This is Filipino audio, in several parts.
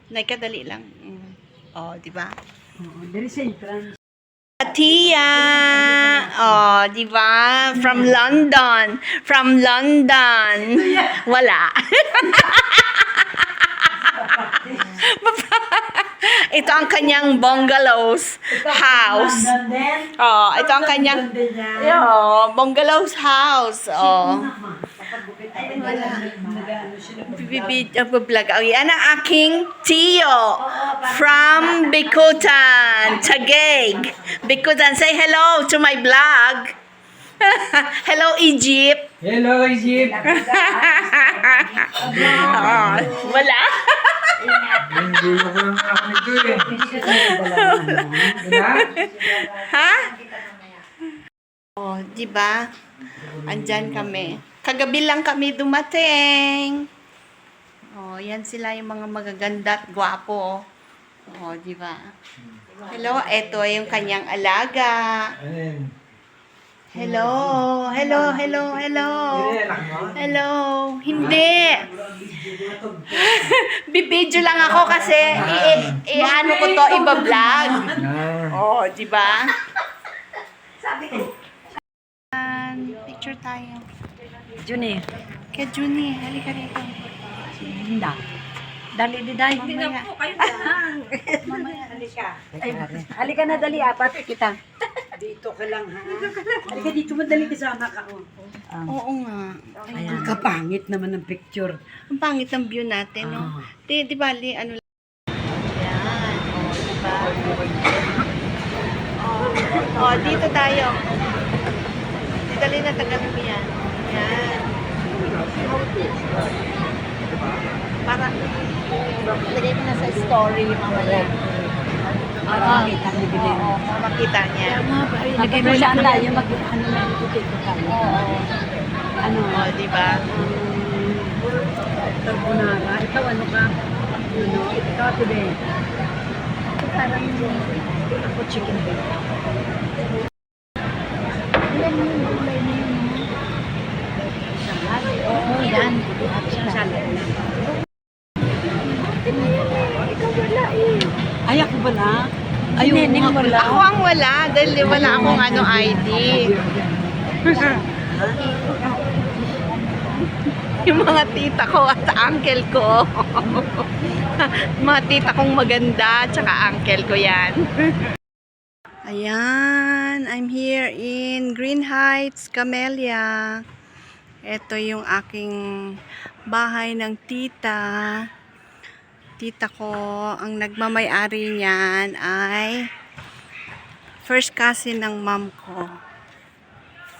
Naikadali lang. Oh, di ba? There is entrance. Tia! Oh, di ba? From London. From London. Wala. Ito ang kanyang bungalows house. Oh, ito ang kanyang bungalows house. Oh. Wala. Vlog. Oh, yan ang aking tiyo from Bikutan, Taguig. Bikutan, say hello to my vlog. Hello, Egypt. Hello, Egypt. Oh, wala. Hindi ko lang ako nito eh. Ha? Oh, di ba? Andyan kami. Kagabi lang kami dumating. Oh, yan sila yung mga magaganda at gwapo. Oh, di ba? Hello, eto yung kanyang alaga. Hello, hello, hello, hello. Hello, hindi. Bibidyo lang ako kasi ano ko to, iba-vlog. Oh, di ba? Picture tayo. Juni. Kaya Juni, halika rito. Hindi. Dali di dahil. Hindi Mamaya. na po kayo lang. Mamaya, halika. Ay, halika na dali, apat kita. Dito ka lang, ha? Halika dito, madali kasama ka. Oo nga. Ayan. Kapangit naman ang picture. Ang pangit ng view natin, no? Di bali, ano lang. Yan. Oh, diba? Oh, dito tayo. Dali na tagalog mo yan. Yan. Para, lagay ko na sa story mamaya. Para makita ni Bilin. Oo, para makita niya. Lagay mo siya tayo, ano na dito tayo. Oo. Ano? Oh, diba? Carbonara. Ikaw ano ka? Ano? Ikaw today. Parang Ako chicken bake. ilan yung gulay na yun? Salad. Oo, yan. Salad. Ikaw wala eh. Ay, ako wala. Ay, neneng wala. Ako ang wala dahil wala akong ano ID. Yung mga tita ko at uncle ko. Mga tita kong maganda tsaka uncle ko yan. Ayan, I'm here in Green Heights, Camellia. Ito yung aking bahay ng tita. Tita ko, ang nagmamay-ari niyan ay first cousin ng mom ko.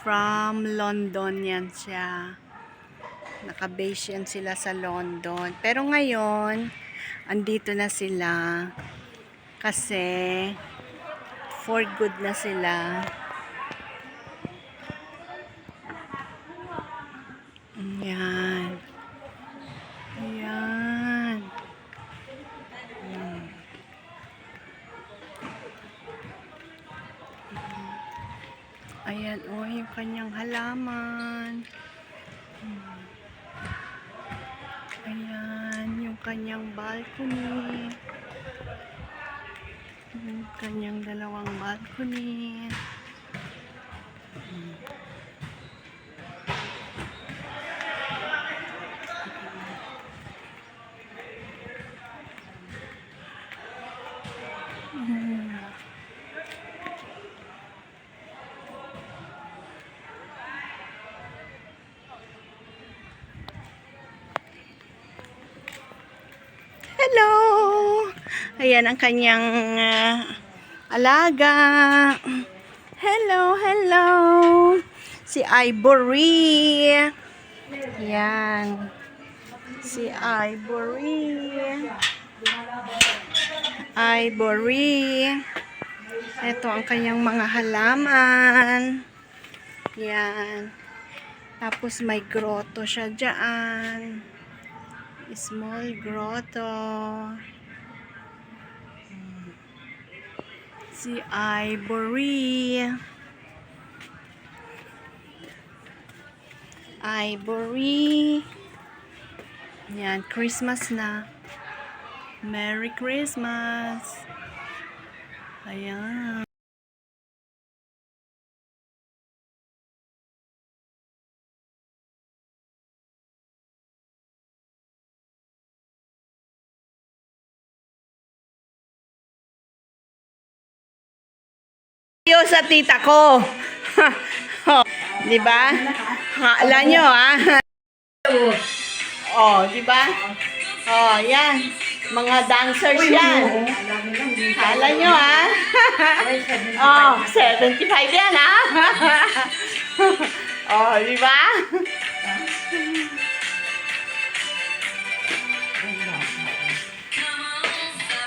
From London yan siya. Naka-base yan sila sa London. Pero ngayon, andito na sila. Kasi, for good na sila. Ayan. Ayan. Ayan, oh, yung kanyang halaman. Ayan, yung kanyang balcony. Yung kanyang dalawang balcony. Hello! Ayan ang kanyang alaga. Hello, hello! Si Ivory. Ayan. Si Ivory. Ivory. Ito ang kanyang mga halaman. Yan. Tapos may grotto siya dyan. Small grotto. Si Ivory. Ivory. Yan, Christmas na. Merry Christmas! Ayan. Yo sa tita ko. Di ba? Alam nyo, ha? Oh, di ba? Oh, yan. Mga dancers yan. Alam nyo, ha? Oh, 75 yan, ha? Oh, di ba?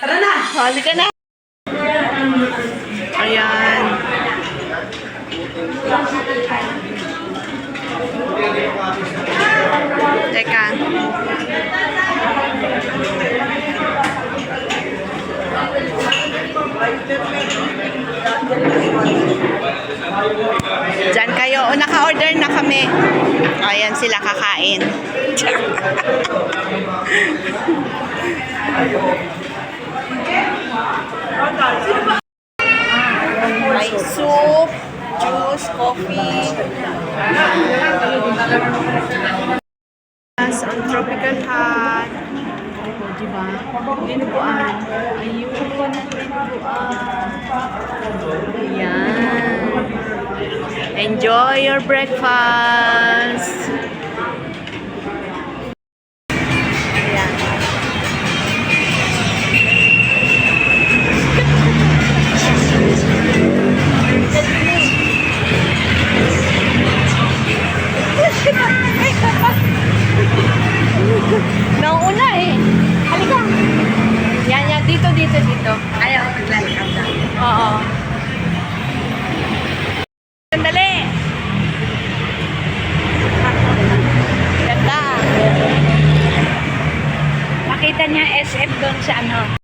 Tara na! Halika na. Ayan. Teka. Diyan kayo. O, naka-order na kami. Ayan sila kakain. May soup, juice, coffee. Ang tropical hut. O, diba? Dinuguan. Ayun, dinuguan. Ayan. Enjoy your breakfast. Ayan. Nauna eh. Halika. Yan, yan. Dito. Ayaw, naglalakad na. Oo. Sandali. Ganda. Makita niya SF doon sa ano.